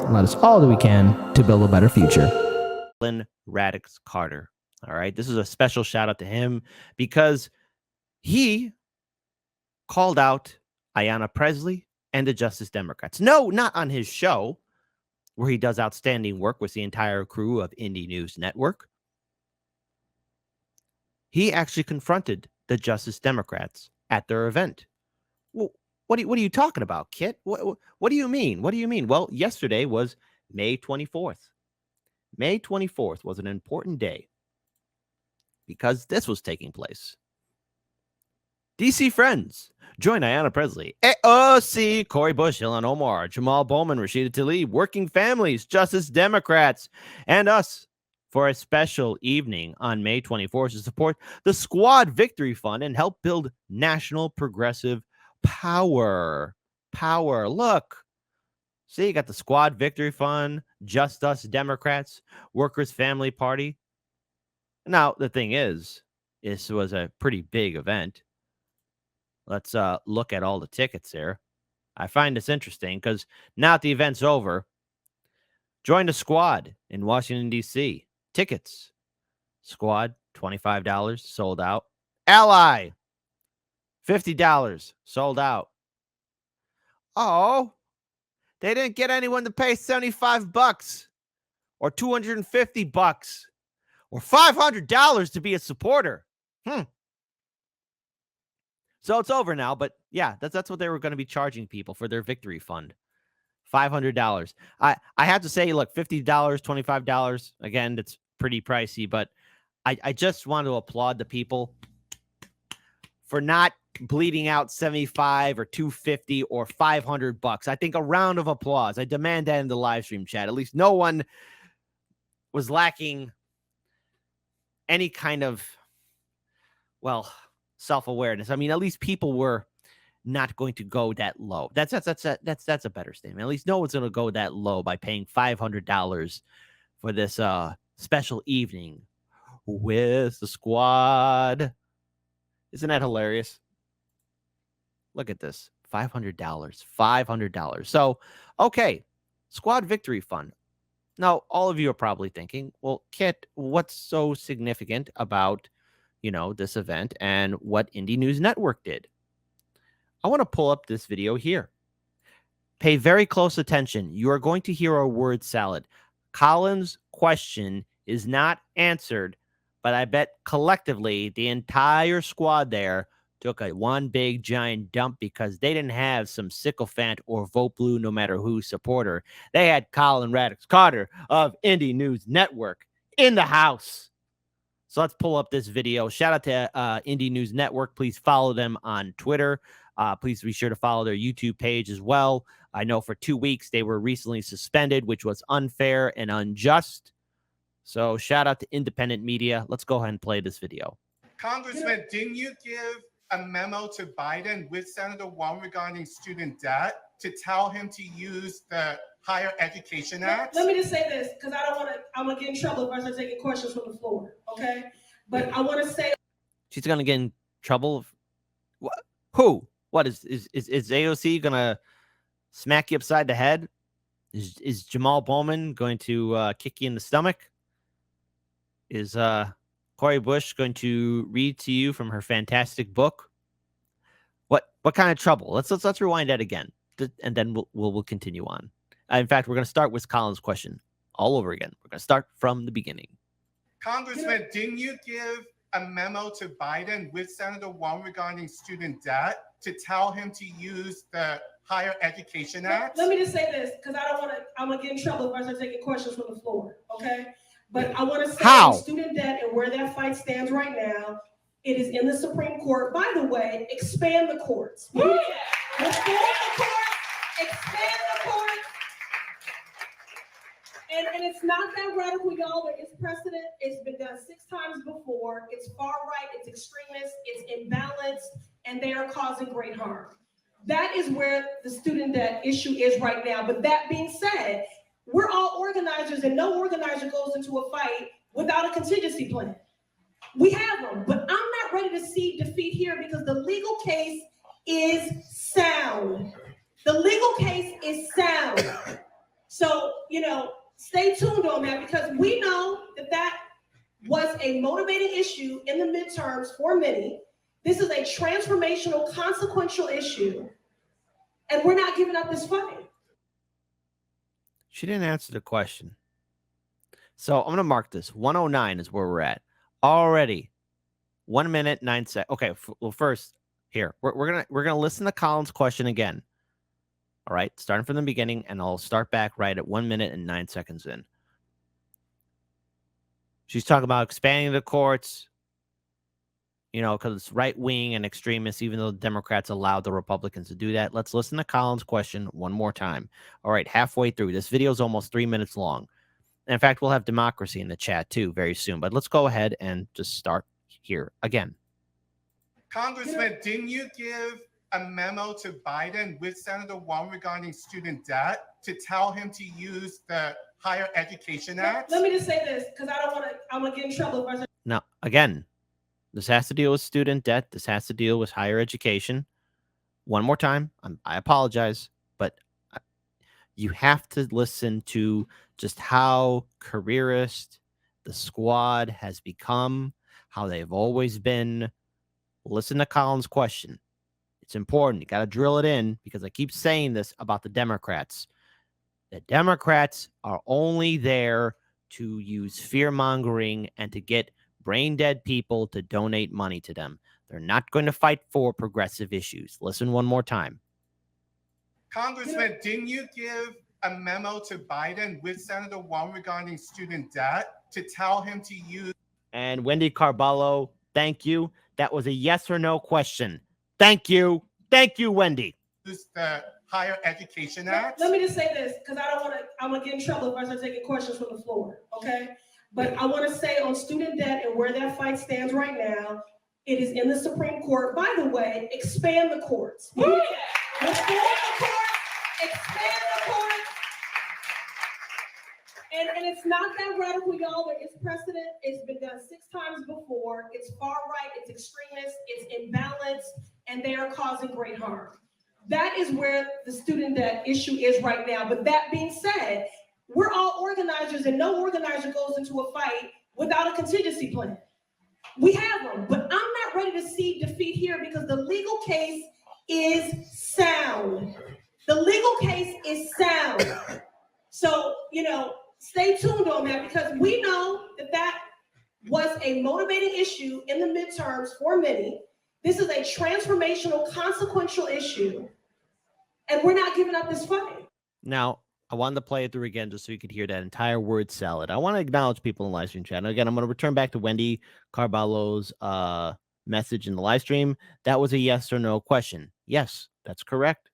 and let us all do we can to build a better future. Radix Carter. All right. This is a special shout out to him because he called out Ayanna Pressley and the Justice Democrats. No, not on his show, where he does outstanding work with the entire crew of Indie News Network. He actually confronted the Justice Democrats at their event. Well, what are you talking about, Kit? What do you mean? What do you mean? Well, yesterday was May 24th. May 24th was an important day because this was taking place. DC Friends, join Ayanna Pressley, AOC, Cori Bush, Ilhan Omar, Jamal Bowman, Rashida Tlaib, Working Families, Justice Democrats, and us for a special evening on May 24th to support the Squad Victory Fund and help build national progressive power. Look. See, you got the Squad Victory Fund, Just Us Democrats, Workers' Family Party. Now, the thing is, this was a pretty big event. Let's look at all the tickets there. I find this interesting because now that the event's over, join the Squad in Washington, D.C. Tickets. Squad, $25, sold out. Ally, $50, sold out. Oh, they didn't get anyone to pay $75 or $250 or $500 to be a supporter. So it's over now, but yeah, that's what they were going to be charging people for their victory fund. $500. I have to say, look, $50, $25. Again, that's pretty pricey, but I just want to applaud the people for not bleeding out $75 or $250 or $500. I think a round of applause. I demand that in the live stream chat. At least no one was lacking any kind of, well, self-awareness. I mean, at least people were not going to go that low. That's a better statement. At least no one's going to go that low by paying $500 for this special evening with the Squad. Isn't that hilarious? Look at this. $500. So, okay. Squad Victory Fund. Now, all of you are probably thinking, well, Kit, what's so significant about, this event and what Indie News Network did? I want to pull up this video here. Pay very close attention. You are going to hear a word salad. Colin's question is not answered, but I bet collectively the entire squad there took a one big giant dump because they didn't have some sycophant or vote blue no matter who supporter. They had Colin Radix Carter of Indie News Network in the house. So let's pull up this video. Shout out to Indie News Network. Please follow them on Twitter. Please be sure to follow their YouTube page as well. I know for 2 weeks they were recently suspended, which was unfair and unjust. So shout out to independent media. Let's go ahead and play this video. Congressman, didn't you give a memo to Biden with Senator Wong regarding student debt to tell him to use the Higher Education Act? Let me just say this, because I'm going to get in trouble if I start taking questions from the floor, okay? But I want to say... She's going to get in trouble? What? Who? What, is AOC going to smack you upside the head? Is Jamal Bowman going to kick you in the stomach? Is Cori Bush going to read to you from her fantastic book? What kind of trouble? Let's rewind that again, and then we'll continue on. In fact, we're going to start with Colin's question all over again. We're going to start from the beginning. Congressman, didn't you give a memo to Biden with Senator Wong regarding student debt to tell him to use the Higher Education Act? Let me just say this, because I'm going to get in trouble if I start taking questions from the floor, okay? But I want to say student debt and where that fight stands right now, it is in the Supreme Court. By the way, expand the courts. Yeah. Expand the courts. Expand the courts. And it's not that radical, y'all. There is precedent. It's been done 6 times before. It's far right. It's extremist. It's imbalanced. And they are causing great harm. That is where the student debt issue is right now. But that being said, we're all organizers, and no organizer goes into a fight without a contingency plan. We have them, but I'm not ready to see defeat here because the legal case is sound. The legal case is sound. So stay tuned on that, because we know that that was a motivating issue in the midterms for many. This is a transformational, consequential issue, and we're not giving up this fight. She didn't answer the question. So I'm going to mark this. 109 is where we're at. Already 1 minute, 9 seconds. Okay, well, first, here, we're gonna listen to Colin's question again. All right, starting from the beginning, and I'll start back right at 1 minute and 9 seconds in. She's talking about expanding the courts, because it's right-wing and extremists, even though the Democrats allowed the Republicans to do that. Let's listen to Colin's question one more time. All right, halfway through. This video is almost 3 minutes long. And in fact, we'll have democracy in the chat, too, very soon. But let's go ahead and just start here again. Congressman, didn't you give a memo to Biden with Senator Wong regarding student debt to tell him to use the Higher Education Act? Let me just say this, because I want to get in trouble. Now, again, this has to deal with student debt. This has to deal with higher education. One more time, I apologize, but you have to listen to just how careerist the squad has become, how they've always been. Listen to Colin's question. It's important. You got to drill it in, because I keep saying this about the Democrats. The Democrats are only there to use fear-mongering and to get brain-dead people to donate money to them. They're not going to fight for progressive issues. Listen one more time. Congressman, didn't you give a memo to Biden with Senator Wong regarding student debt to tell him to use... And Wendy Carballo, thank you. That was a yes or no question. Thank you. Thank you, Wendy. Use the Higher Education Act? Let me just say this, because I want to get in trouble if I start taking questions from the floor, okay? But I want to say on student debt and where that fight stands right now, it is in the Supreme Court. By the way, expand the courts. Reform the courts, expand the courts. And it's not that radical, y'all. There is precedent. It's been done 6 times before. It's far right, it's extremist, it's imbalanced, and they are causing great harm. That is where the student debt issue is right now. But that being said, we're all organizers, and no organizer goes into a fight without a contingency plan. We have them, but I'm not ready to see defeat here, because the legal case is sound. The legal case is sound. So, stay tuned on that, because we know that that was a motivating issue in the midterms for many. This is a transformational, consequential issue, and we're not giving up this fight. Now, I wanted to play it through again just so you could hear that entire word salad. I want to acknowledge people in the live stream chat. And again, I'm going to return back to Wendy Carballo's message in the live stream. That was a yes or no question. Yes, that's correct.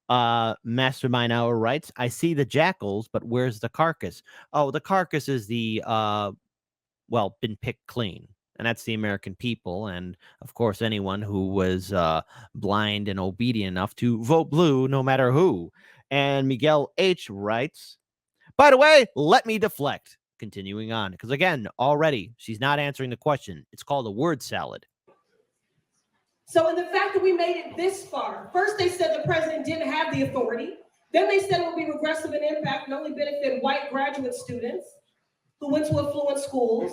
Mastermind Hour writes, I see the jackals, but where's the carcass? Oh, the carcass is the, been picked clean. And that's the American people. And, of course, anyone who was blind and obedient enough to vote blue no matter who. And Miguel H. writes, by the way, let me deflect. Continuing on, because, again, already she's not answering the question. It's called a word salad. So in the fact that we made it this far, first they said the president didn't have the authority. Then they said it would be regressive in impact and only benefit white graduate students who went to affluent schools.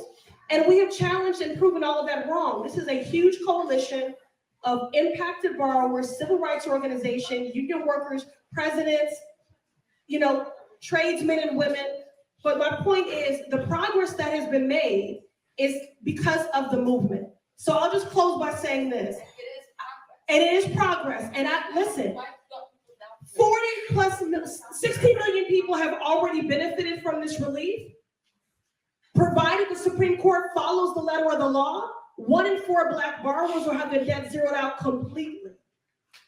And we have challenged and proven all of that wrong. This is a huge coalition of impacted borrowers, civil rights organizations, union workers, presidents, tradesmen and women. But my point is, the progress that has been made is because of the movement. So I'll just close by saying this. And it is progress. And listen, 60 million people have already benefited from this relief. Provided the Supreme Court follows the letter of the law, 1 in 4 Black borrowers will have their debt zeroed out completely.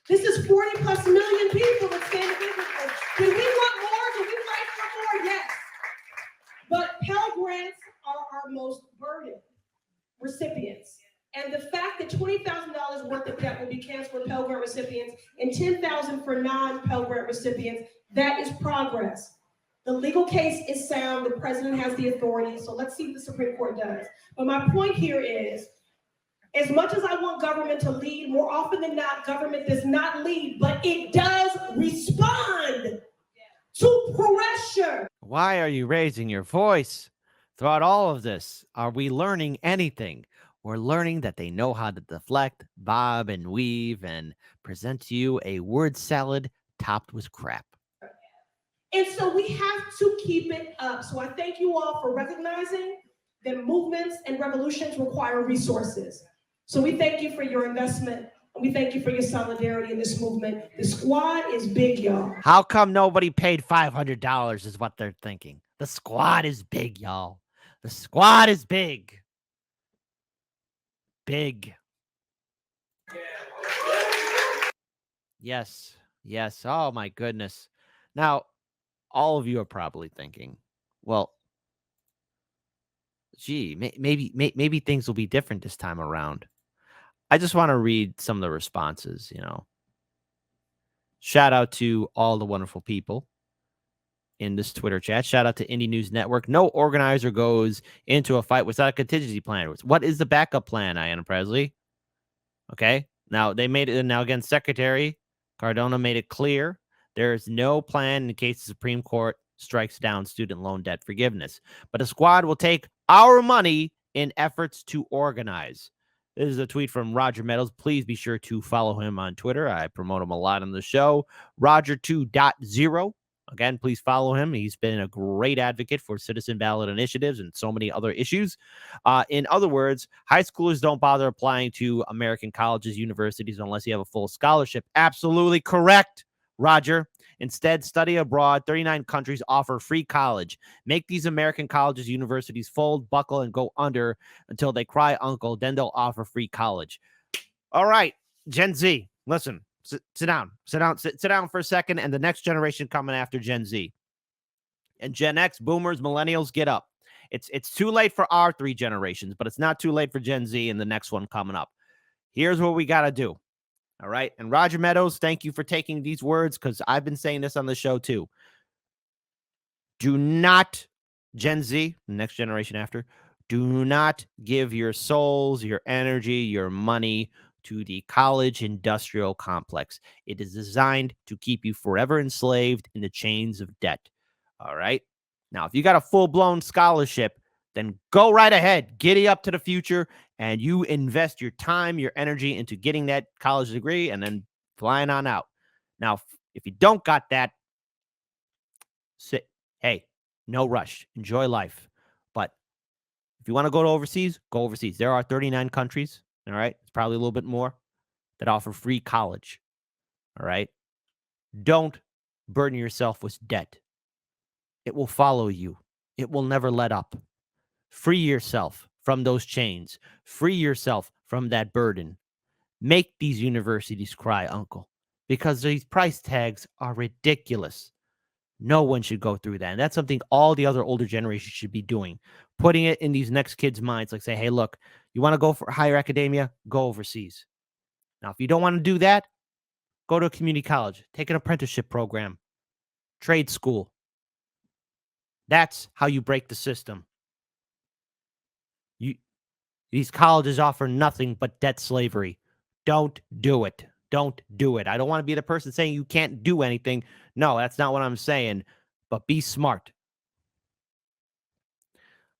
This is 40+ million people that stand to benefit. Do we want more? Do we fight for more? Yes. But Pell Grants are our most burdened recipients. And the fact that $20,000 worth of debt will be canceled for Pell Grant recipients and $10,000 for non-Pell Grant recipients, that is progress. The legal case is sound. The president has the authority. So let's see what the Supreme Court does. But my point here is, as much as I want government to lead, more often than not, government does not lead, but it does respond to pressure. Why are you raising your voice? Throughout all of this, are we learning anything? We're learning that they know how to deflect, bob, and weave, and present to you a word salad topped with crap. And so we have to keep it up. So I thank you all for recognizing that movements and revolutions require resources. So we thank you for your investment, and we thank you for your solidarity in this movement. The squad is big, y'all. How come nobody paid $500 is what they're thinking. The squad is big, y'all. The squad is big. Big. Yes. Yes. Oh, my goodness. Now, all of you are probably thinking, well, gee, maybe things will be different this time around. I just want to read some of the responses, Shout out to all the wonderful people in this Twitter chat. Shout out to Indie News Network. No organizer goes into a fight without a contingency plan. What is the backup plan, Ayanna Pressley? Okay. Now, they made it. Now, again, Secretary Cardona made it clear there is no plan in case the Supreme Court strikes down student loan debt forgiveness. But a squad will take our money in efforts to organize. This is a tweet from Roger Meadows. Please be sure to follow him on Twitter. I promote him a lot on the show. Roger 2.0. Again, please follow him. He's been a great advocate for citizen ballot initiatives and so many other issues. In other words, high schoolers don't bother applying to American colleges, universities, unless you have a full scholarship. Absolutely correct, Roger. Instead, study abroad. 39 countries offer free college. Make these American colleges, universities fold, buckle, and go under until they cry uncle. Then they'll offer free college. All right, Gen Z, listen. Sit down for a second, and the next generation coming after Gen Z. And Gen X, boomers, millennials, get up. It's too late for our 3 generations, but it's not too late for Gen Z and the next one coming up. Here's what we got to do. All right. And Roger Meadows, thank you for taking these words, because I've been saying this on the show too. Do not, Gen Z, the next generation after, do not give your souls, your energy, your money to the college industrial complex. It is designed to keep you forever enslaved in the chains of debt. All right. Now, if you got a full-blown scholarship, then go right ahead, giddy up to the future, and you invest your time, your energy into getting that college degree and then flying on out. Now, if you don't got that, hey, no rush. Enjoy life. But if you want to go overseas, go overseas. There are 39 countries. All right. It's probably a little bit more that offer free college. All right. Don't burden yourself with debt. It will follow you. It will never let up. Free yourself from those chains. Free yourself from that burden. Make these universities cry uncle, because these price tags are ridiculous. No one should go through that. And that's something all the other older generations should be doing. Putting it in these next kids' minds. Like say, hey, look, you want to go for higher academia? Go overseas. Now, if you don't want to do that, go to a community college. Take an apprenticeship program. Trade school. That's how you break the system. These colleges offer nothing but debt slavery. Don't do it. Don't do it. I don't want to be the person saying you can't do anything. No, that's not what I'm saying. But be smart.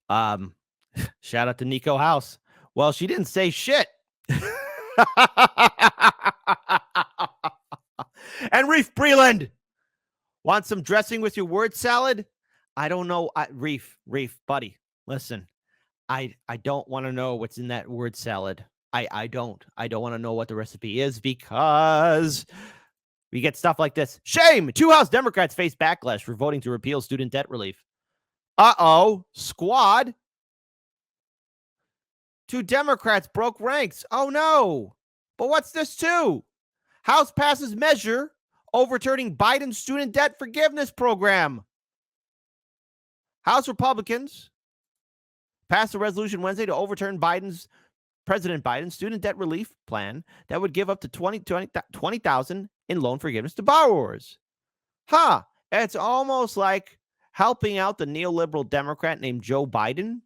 Shout out to Nico House. Well, she didn't say shit. And Reef Breland, want some dressing with your word salad? I don't know. Reef, buddy, listen. I don't want to know what's in that word salad. I don't want to know what the recipe is, because we get stuff like this. Shame! 2 House Democrats face backlash for voting to repeal student debt relief. Uh-oh. Squad. 2 Democrats broke ranks. Oh, no. But what's this too? House passes measure overturning Biden's student debt forgiveness program. House Republicans passed a resolution Wednesday to overturn President Biden's student debt relief plan that would give up to $20,000 in loan forgiveness to borrowers. It's almost like helping out the neoliberal Democrat named Joe Biden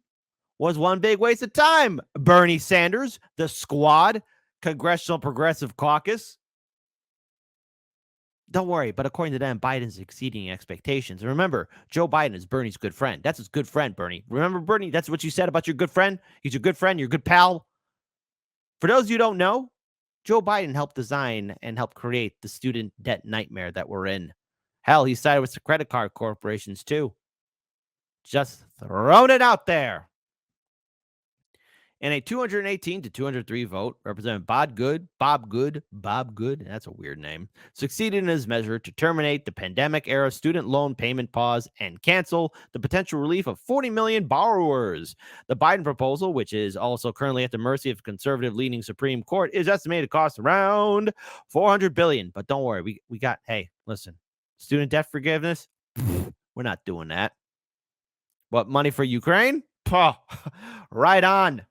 was one big waste of time. Bernie Sanders, the squad, Congressional Progressive Caucus. Don't worry, but according to them, Biden's exceeding expectations. And remember, Joe Biden is Bernie's good friend. That's his good friend, Bernie. Remember, Bernie, that's what you said about your good friend? He's your good friend, your good pal. For those who don't know, Joe Biden helped design and help create the student debt nightmare that we're in. Hell, he sided with the credit card corporations too. Just throwing it out there. In a 218 to 203 vote, Representative Bob Good, that's a weird name, succeeded in his measure to terminate the pandemic-era student loan payment pause and cancel the potential relief of 40 million borrowers. The Biden proposal, which is also currently at the mercy of conservative-leaning Supreme Court, is estimated to cost around $400 billion. But don't worry, we got, hey, listen, student debt forgiveness, we're not doing that. What, money for Ukraine? Puh, right on.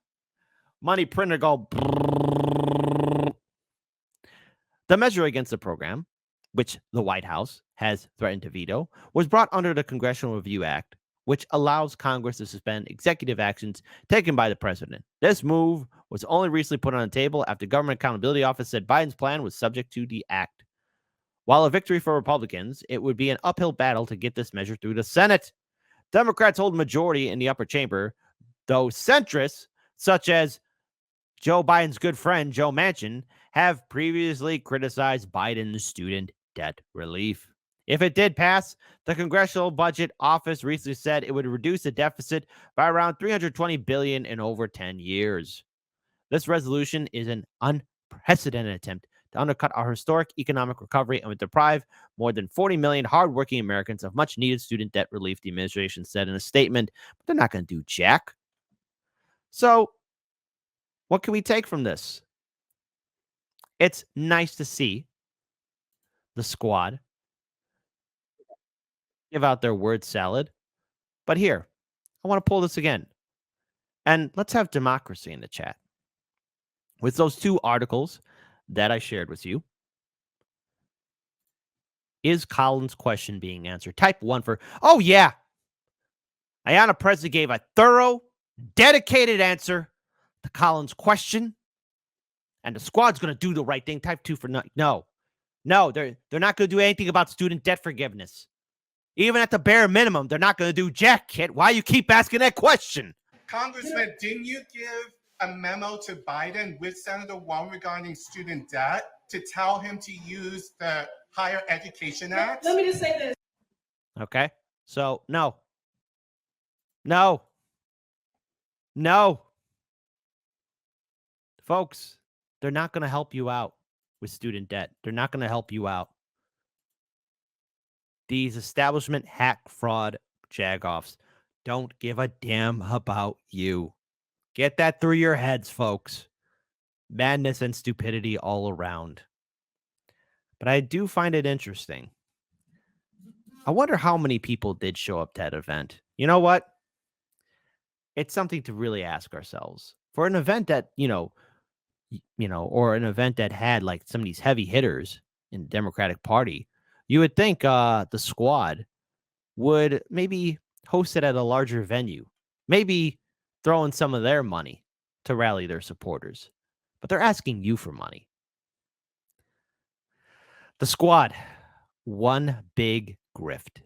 Money printer go. The measure against the program, which the White House has threatened to veto, was brought under the Congressional Review Act, which allows Congress to suspend executive actions taken by the president. This move was only recently put on the table after Government Accountability Office said Biden's plan was subject to the act. While a victory for Republicans, it would be an uphill battle to get this measure through the Senate. Democrats hold majority in the upper chamber, though centrists, such as Joe Biden's good friend, Joe Manchin, have previously criticized Biden's student debt relief. If it did pass, the Congressional Budget Office recently said it would reduce the deficit by around $320 billion in over 10 years. This resolution is an unprecedented attempt to undercut our historic economic recovery and would deprive more than 40 million hardworking Americans of much-needed student debt relief, the administration said in a statement. But they're not going to do jack. So, what can we take from this? It's nice to see the squad give out their word salad. But here, I want to pull this again. And let's have democracy in the chat. With those two articles that I shared with you, is Colin's question being answered? Type 1 for, oh yeah. Ayanna Pressley gave a thorough, dedicated answer to Colin's question. And the squad's going to do the right thing. Type 2 for no. No, they're not going to do anything about student debt forgiveness. Even at the bare minimum, they're not going to do jack, kid. Why you keep asking that question? Congressman, didn't you give a memo to Biden with Senator Wong regarding student debt to tell him to use the Higher Education Act? Let me just say this. Okay. So, no. Folks, they're not going to help you out with student debt. They're not going to help you out. These establishment hack fraud jagoffs don't give a damn about you. Get that through your heads, folks. Madness and stupidity all around. But I do find it interesting. I wonder how many people did show up to that event. You know what? It's something to really ask ourselves. For an event that, or an event that had like some of these heavy hitters in the Democratic Party, you would think the squad would maybe host it at a larger venue, maybe throw in some of their money to rally their supporters. But they're asking you for money. The squad, one big grift.